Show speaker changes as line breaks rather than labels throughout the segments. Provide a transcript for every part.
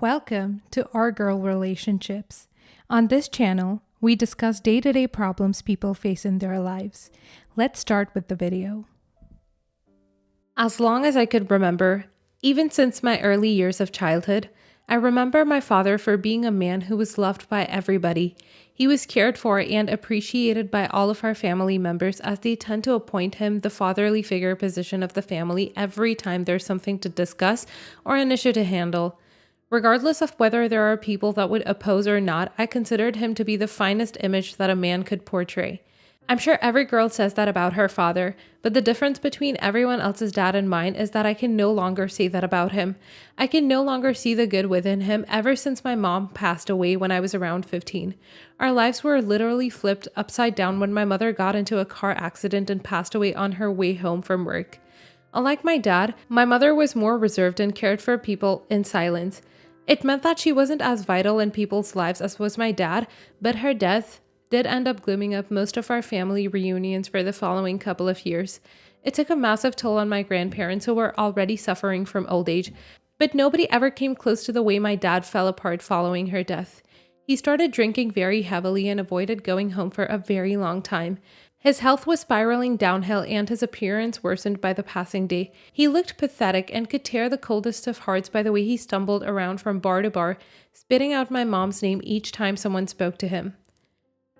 Welcome to Our Girl Relationships. On this channel, we discuss day-to-day problems people face in their lives. Let's start with the video. As long as I could remember, even since my early years of childhood, I remember my father for being a man who was loved by everybody. He was cared for and appreciated by all of our family members as they tend to appoint him the fatherly figure position of the family every time there's something to discuss or an issue to handle. Regardless of whether there are people that would oppose or not, I considered him to be the finest image that a man could portray. I'm sure every girl says that about her father, but the difference between everyone else's dad and mine is that I can no longer say that about him. I can no longer see the good within him ever since my mom passed away when I was around 15. Our lives were literally flipped upside down when my mother got into a car accident and passed away on her way home from work. Unlike my dad, my mother was more reserved and cared for people in silence. It meant that she wasn't as vital in people's lives as was my dad, but her death did end up glooming up most of our family reunions for the following couple of years. It took a massive toll on my grandparents who were already suffering from old age, but nobody ever came close to the way my dad fell apart following her death. He started drinking very heavily and avoided going home for a very long time. His health was spiraling downhill and his appearance worsened by the passing day. He looked pathetic and could tear the coldest of hearts by the way he stumbled around from bar to bar, spitting out my mom's name each time someone spoke to him.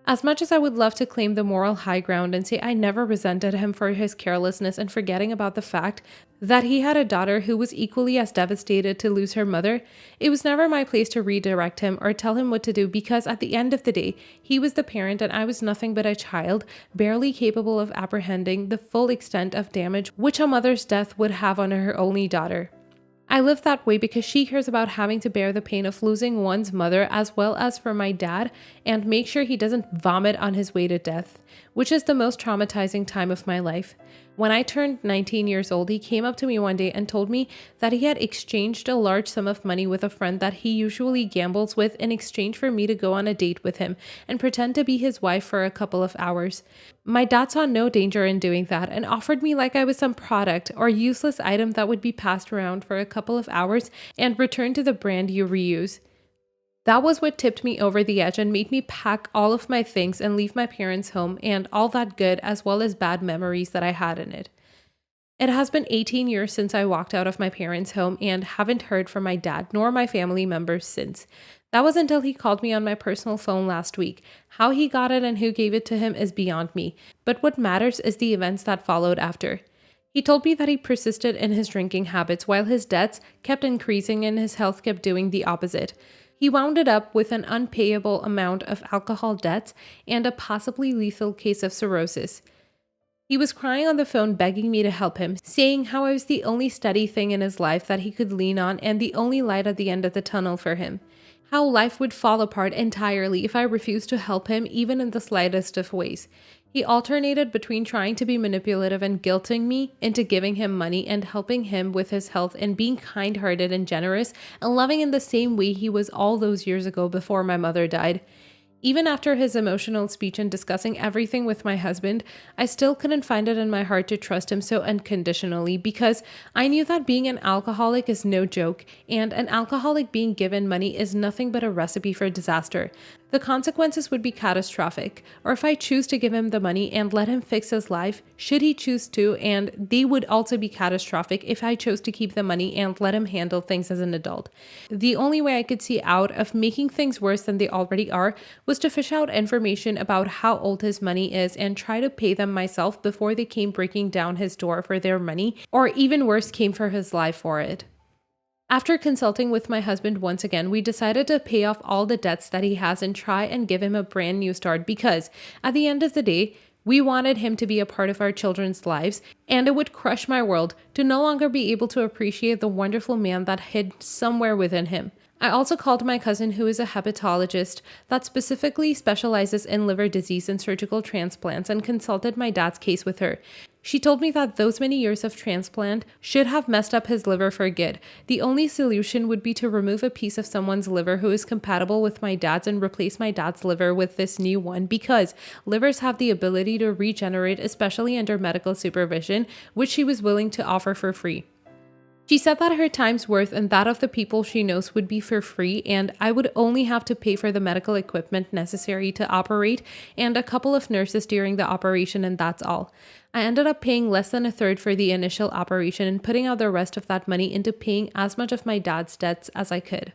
As much as I would love to claim the moral high ground and say I never resented him for his carelessness and forgetting about the fact that he had a daughter who was equally as devastated to lose her mother, it was never my place to redirect him or tell him what to do because at the end of the day, he was the parent and I was nothing but a child, barely capable of apprehending the full extent of damage which a mother's death would have on her only daughter. I live that way because she cares about having to bear the pain of losing one's mother as well as for my dad and make sure he doesn't vomit on his way to death, which is the most traumatizing time of my life. When I turned 19 years old, he came up to me one day and told me that he had exchanged a large sum of money with a friend that he usually gambles with in exchange for me to go on a date with him and pretend to be his wife for a couple of hours. My dad saw no danger in doing that and offered me like I was some product or useless item that would be passed around for a couple of hours and returned to the brand you reuse. That was what tipped me over the edge and made me pack all of my things and leave my parents' home and all that good as well as bad memories that I had in it. It has been 18 years since I walked out of my parents' home and haven't heard from my dad nor my family members since. That was until he called me on my personal phone last week. How he got it and who gave it to him is beyond me, but what matters is the events that followed after. He told me that he persisted in his drinking habits while his debts kept increasing and his health kept doing the opposite. He wound it up with an unpayable amount of alcohol debts and a possibly lethal case of cirrhosis. He was crying on the phone begging me to help him, saying how I was the only steady thing in his life that he could lean on and the only light at the end of the tunnel for him. How life would fall apart entirely if I refused to help him even in the slightest of ways. He alternated between trying to be manipulative and guilting me into giving him money and helping him with his health and being kind-hearted and generous and loving in the same way he was all those years ago before my mother died. Even after his emotional speech and discussing everything with my husband, I still couldn't find it in my heart to trust him so unconditionally because I knew that being an alcoholic is no joke, and an alcoholic being given money is nothing but a recipe for disaster. The consequences would be catastrophic, or if I choose to give him the money and let him fix his life, should he choose to, and they would also be catastrophic if I chose to keep the money and let him handle things as an adult. The only way I could see out of making things worse than they already are was to fish out information about how old his money is and try to pay them myself before they came breaking down his door for their money, or even worse, came for his life for it. After consulting with my husband once again, we decided to pay off all the debts that he has and try and give him a brand new start because, at the end of the day, we wanted him to be a part of our children's lives, and it would crush my world to no longer be able to appreciate the wonderful man that hid somewhere within him. I also called my cousin, who is a hepatologist that specifically specializes in liver disease and surgical transplants, and consulted my dad's case with her. She told me that those many years of transplant should have messed up his liver for good. The only solution would be to remove a piece of someone's liver who is compatible with my dad's and replace my dad's liver with this new one because livers have the ability to regenerate, especially under medical supervision, which she was willing to offer for free. She said that her time's worth and that of the people she knows would be for free, and I would only have to pay for the medical equipment necessary to operate and a couple of nurses during the operation, and that's all. I ended up paying less than a third for the initial operation and putting out the rest of that money into paying as much of my dad's debts as I could.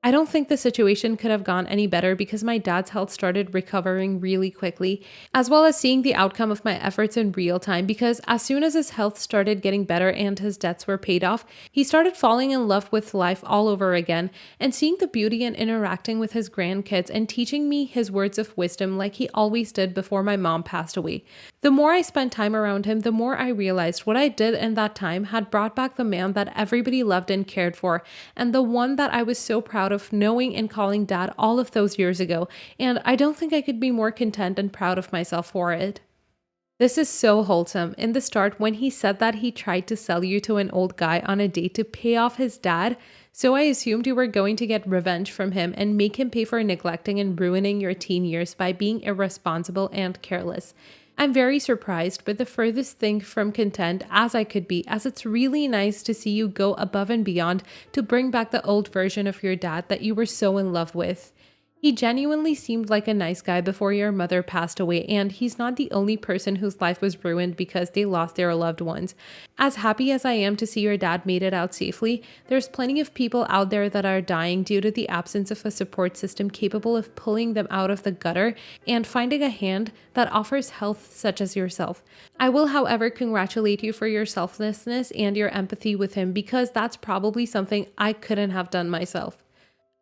I don't think the situation could have gone any better because my dad's health started recovering really quickly, as well as seeing the outcome of my efforts in real time, because as soon as his health started getting better and his debts were paid off, he started falling in love with life all over again and seeing the beauty in interacting with his grandkids and teaching me his words of wisdom like he always did before my mom passed away. The more I spent time around him, the more I realized what I did in that time had brought back the man that everybody loved and cared for, and the one that I was so proud of knowing and calling dad all of those years ago, and I don't think I could be more content and proud of myself for it. This is so wholesome. In the start, when he said that he tried to sell you to an old guy on a date to pay off his dad, so I assumed you were going to get revenge from him and make him pay for neglecting and ruining your teen years by being irresponsible and careless. I'm very surprised, but the furthest thing from content as I could be, as it's really nice to see you go above and beyond to bring back the old version of your dad that you were so in love with. He genuinely seemed like a nice guy before your mother passed away, and he's not the only person whose life was ruined because they lost their loved ones. As happy as I am to see your dad made it out safely, there's plenty of people out there that are dying due to the absence of a support system capable of pulling them out of the gutter and finding a hand that offers help such as yourself. I will, however, congratulate you for your selflessness and your empathy with him, because that's probably something I couldn't have done myself.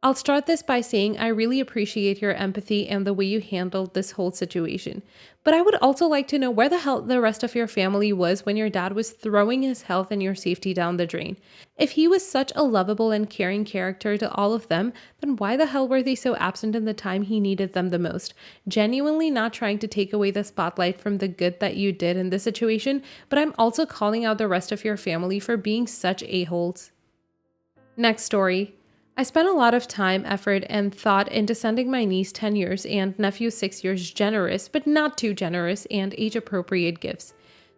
I'll start this by saying I really appreciate your empathy and the way you handled this whole situation. But I would also like to know where the hell the rest of your family was when your dad was throwing his health and your safety down the drain. If he was such a lovable and caring character to all of them, then why the hell were they so absent in the time he needed them the most? Genuinely not trying to take away the spotlight from the good that you did in this situation, but I'm also calling out the rest of your family for being such a-holes. Next story. I spent a lot of time, effort, and thought into sending my niece 10 years and nephew 6 years generous, but not too generous, and age-appropriate gifts.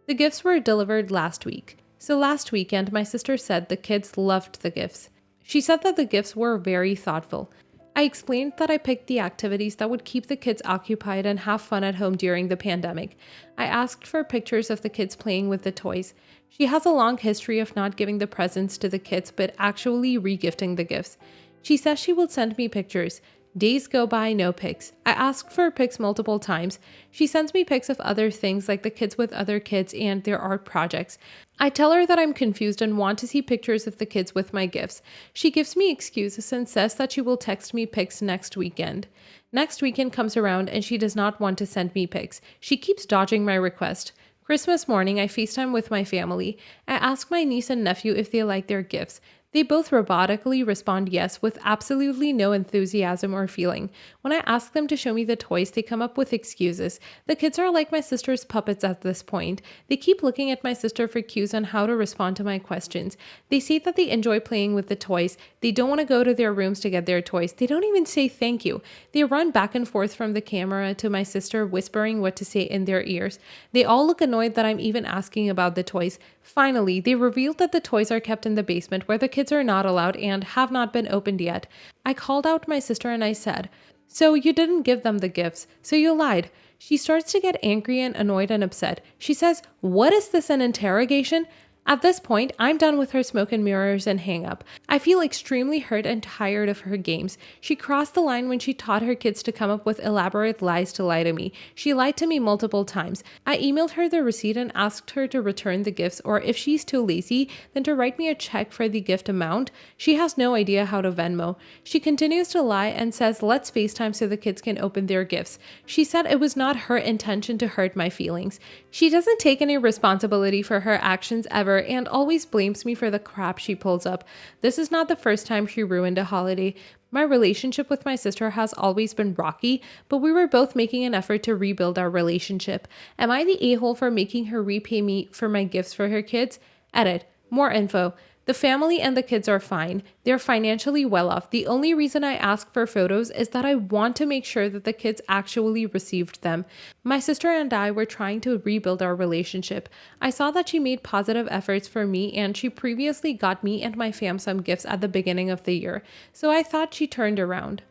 The gifts were delivered last week. So last weekend, my sister said the kids loved the gifts. She said that the gifts were very thoughtful. I explained that I picked the activities that would keep the kids occupied and have fun at home during the pandemic. I asked for pictures of the kids playing with the toys. She has a long history of not giving the presents to the kids, but actually re-gifting the gifts. She says she will send me pictures. Days go by, no pics. I ask for pics multiple times. She sends me pics of other things like the kids with other kids and their art projects. I tell her that I'm confused and want to see pictures of the kids with my gifts. She gives me excuses and says that she will text me pics next weekend. Next weekend comes around and she does not want to send me pics. She keeps dodging my request. Christmas morning, I FaceTime with my family. I ask my niece and nephew if they like their gifts. They both robotically respond yes with absolutely no enthusiasm or feeling. When I ask them to show me the toys, they come up with excuses. The kids are like my sister's puppets at this point. They keep looking at my sister for cues on how to respond to my questions. They say that they enjoy playing with the toys. They don't want to go to their rooms to get their toys. They don't even say thank you. They run back and forth from the camera to my sister, whispering what to say in their ears. They all look annoyed that I'm even asking about the toys. Finally, they revealed that the toys are kept in the basement where the kids are not allowed and have not been opened yet. I called out my sister and I said, "So you didn't give them the gifts, so you lied." She starts to get angry and annoyed and upset. She says, "What is this, an interrogation?" At this point, I'm done with her smoke and mirrors and hang up. I feel extremely hurt and tired of her games. She crossed the line when she taught her kids to come up with elaborate lies to lie to me. She lied to me multiple times. I emailed her the receipt and asked her to return the gifts, or if she's too lazy, then to write me a check for the gift amount. She has no idea how to Venmo. She continues to lie and says, "Let's FaceTime so the kids can open their gifts." She said it was not her intention to hurt my feelings. She doesn't take any responsibility for her actions ever and always blames me for the crap she pulls up. This is not the first time she ruined a holiday. My relationship with my sister has always been rocky, but we were both making an effort to rebuild our relationship. Am I the a-hole for making her repay me for my gifts for her kids? Edit. More info. The family and the kids are fine. They're financially well off. The only reason I ask for photos is that I want to make sure that the kids actually received them. My sister and I were trying to rebuild our relationship. I saw that she made positive efforts for me, and she previously got me and my fam some gifts at the beginning of the year, so I thought she turned around.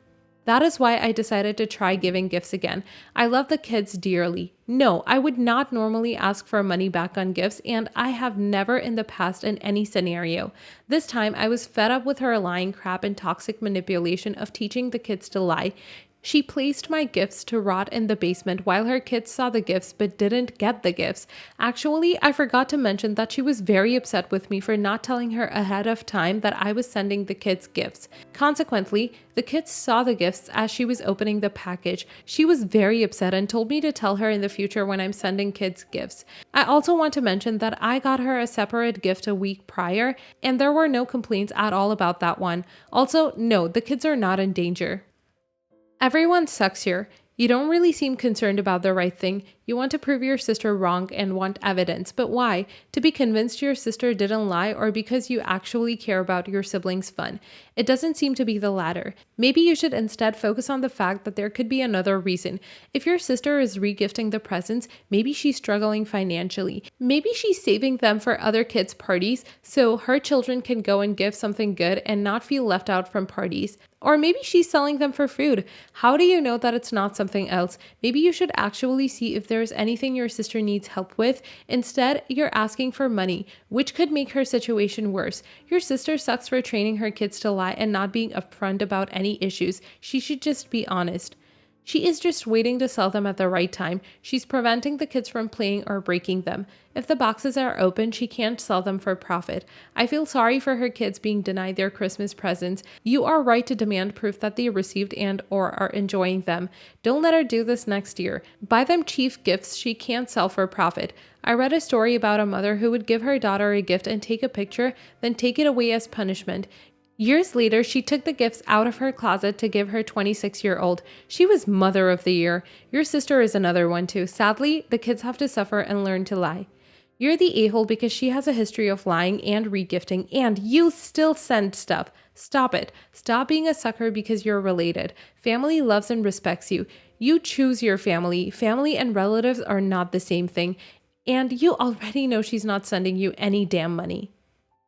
That is why I decided to try giving gifts again. I love the kids dearly. No, I would not normally ask for money back on gifts, and I have never in the past in any scenario. This time, I was fed up with her lying crap and toxic manipulation of teaching the kids to lie. She placed my gifts to rot in the basement while her kids saw the gifts but didn't get the gifts. Actually, I forgot to mention that she was very upset with me for not telling her ahead of time that I was sending the kids gifts. Consequently, the kids saw the gifts as she was opening the package. She was very upset and told me to tell her in the future when I'm sending kids gifts. I also want to mention that I got her a separate gift a week prior, and there were no complaints at all about that one. Also, no, the kids are not in danger. Everyone sucks here. You don't really seem concerned about the right thing. You want to prove your sister wrong and want evidence. But why? To be convinced your sister didn't lie, or because you actually care about your siblings' fun? It doesn't seem to be the latter. Maybe you should instead focus on the fact that there could be another reason. If your sister is regifting the presents, maybe she's struggling financially. Maybe she's saving them for other kids' parties so her children can go and give something good and not feel left out from parties. Or maybe she's selling them for food. How do you know that it's not something else? Maybe you should actually see if there's anything your sister needs help with. Instead, you're asking for money, which could make her situation worse. Your sister sucks for training her kids to lie and not being upfront about any issues. She should just be honest. She is just waiting to sell them at the right time. She's preventing the kids from playing or breaking them. If the boxes are open, she can't sell them for profit. I feel sorry for her kids being denied their Christmas presents. You are right to demand proof that they received and or are enjoying them. Don't let her do this next year. Buy them cheap gifts she can't sell for profit. I read a story about a mother who would give her daughter a gift and take a picture, then take it away as punishment. Years later, she took the gifts out of her closet to give her 26-year-old. She was Mother of the Year. Your sister is another one too. Sadly, the kids have to suffer and learn to lie. You're the a-hole because she has a history of lying and regifting, and you still send stuff. Stop it. Stop being a sucker because you're related. Family loves and respects you. You choose your family. Family and relatives are not the same thing. And you already know she's not sending you any damn money.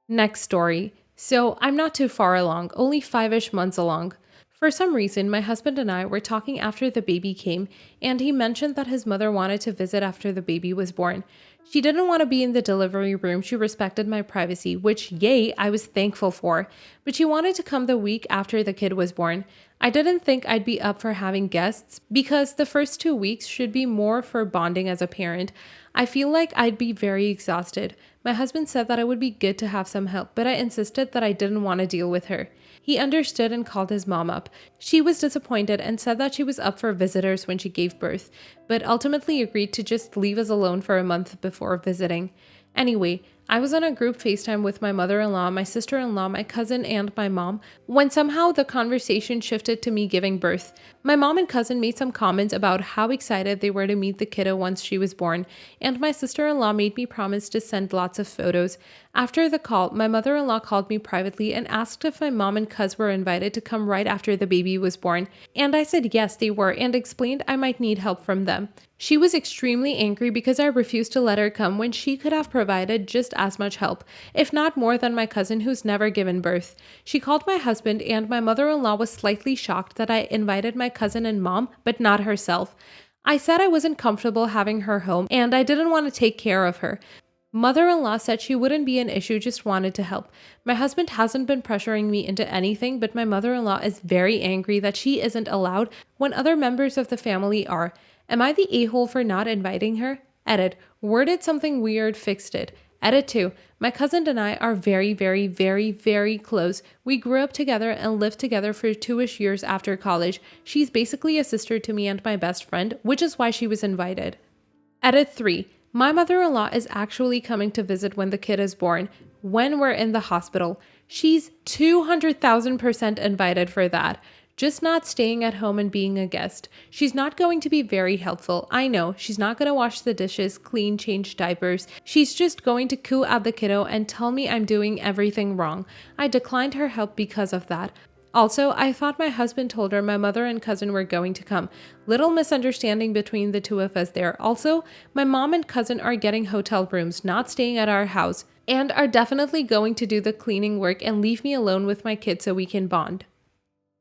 Next story. So I'm not too far along, only 5-ish months along. For some reason, my husband and I were talking after the baby came, and he mentioned that his mother wanted to visit after the baby was born. She didn't want to be in the delivery room. She respected my privacy, which, yay, I was thankful for. But she wanted to come the week after the kid was born. I didn't think I'd be up for having guests because the first 2 weeks should be more for bonding as a parent. I feel like I'd be very exhausted. My husband said that it would be good to have some help, but I insisted that I didn't want to deal with her. He understood and called his mom up. She was disappointed and said that she was up for visitors when she gave birth, but ultimately agreed to just leave us alone for a month before visiting. Anyway, I was on a group FaceTime with my mother-in-law, my sister-in-law, my cousin, and my mom, when somehow the conversation shifted to me giving birth. My mom and cousin made some comments about how excited they were to meet the kiddo once she was born, and my sister-in-law made me promise to send lots of photos. After the call, my mother-in-law called me privately and asked if my mom and cuz were invited to come right after the baby was born, and I said yes, they were, and explained I might need help from them. She was extremely angry because I refused to let her come when she could have provided just as much help, if not more than my cousin who's never given birth. She called my husband, and my mother-in-law was slightly shocked that I invited my cousin and mom, but not herself. I said I wasn't comfortable having her home, and I didn't want to take care of her. Mother-in-law said she wouldn't be an issue, just wanted to help. My husband hasn't been pressuring me into anything, but my mother-in-law is very angry that she isn't allowed when other members of the family are. Am I the a-hole for not inviting her? Edit. Worded something weird, fixed it. Edit 2. My cousin and I are very, very, very, very close. We grew up together and lived together for 2-ish years after college. She's basically a sister to me and my best friend, which is why she was invited. Edit 3. My mother-in-law is actually coming to visit when the kid is born, when we're in the hospital. She's 200,000% invited for that. just not staying at home and being a guest. She's not going to be very helpful. I know, she's not going to wash the dishes, clean, change diapers. She's just going to coo at the kiddo and tell me I'm doing everything wrong. I declined her help because of that. Also, I thought my husband told her my mother and cousin were going to come. Little misunderstanding between the two of us there. Also, my mom and cousin are getting hotel rooms, not staying at our house, and are definitely going to do the cleaning work and leave me alone with my kids so we can bond.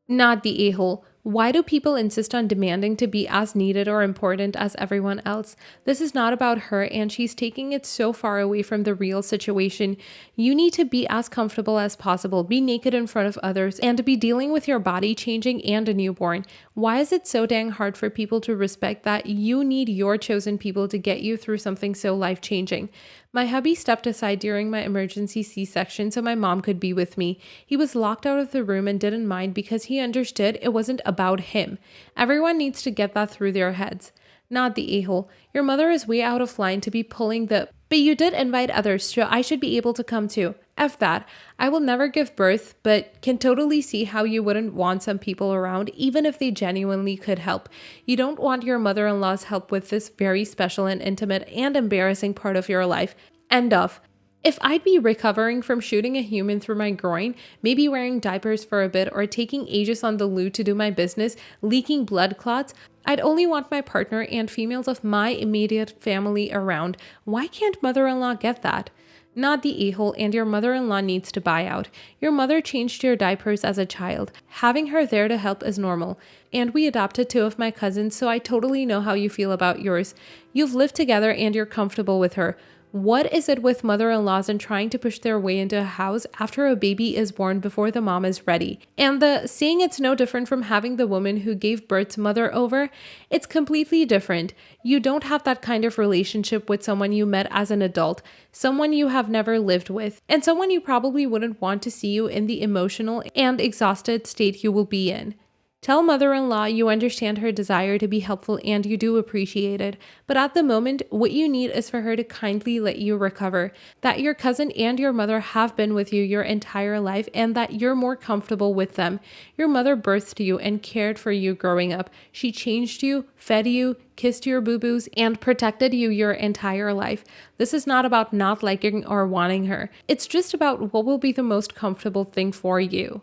Not the a-hole. Why do people insist on demanding to be as needed or important as everyone else? This is not about her, and she's taking it so far away from the real situation. You need to be as comfortable as possible, be naked in front of others, and be dealing with your body changing and a newborn. Why is it so dang hard for people to respect that you need your chosen people to get you through something so life-changing? My hubby stepped aside during my emergency C-section so my mom could be with me. He was locked out of the room and didn't mind because he understood it wasn't about him. Everyone needs to get that through their heads. Not the a-hole. Your mother is way out of line to be pulling the, but you did invite others, so I should be able to come too. F that. I will never give birth, but can totally see how you wouldn't want some people around, even if they genuinely could help. You don't want your mother-in-law's help with this very special and intimate and embarrassing part of your life. End of. If I'd be recovering from shooting a human through my groin, maybe wearing diapers for a bit or taking ages on the loo to do my business, leaking blood clots, I'd only want my partner and females of my immediate family around. Why can't mother-in-law get that? Not the a-hole, and your mother-in-law needs to buy out. Your mother changed your diapers as a child. Having her there to help is normal. And we adopted 2 of my cousins, so I totally know how you feel about yours. You've lived together and you're comfortable with her. What is it with mother-in-laws and trying to push their way into a house after a baby is born before the mom is ready? And the saying it's no different from having the woman who gave birth's mother over? It's completely different. You don't have that kind of relationship with someone you met as an adult, someone you have never lived with, and someone you probably wouldn't want to see you in the emotional and exhausted state you will be in. Tell mother-in-law you understand her desire to be helpful and you do appreciate it, but at the moment, what you need is for her to kindly let you recover, that your cousin and your mother have been with you your entire life and that you're more comfortable with them. Your mother birthed you and cared for you growing up. She changed you, fed you, kissed your boo-boos, and protected you your entire life. This is not about not liking or wanting her. It's just about what will be the most comfortable thing for you.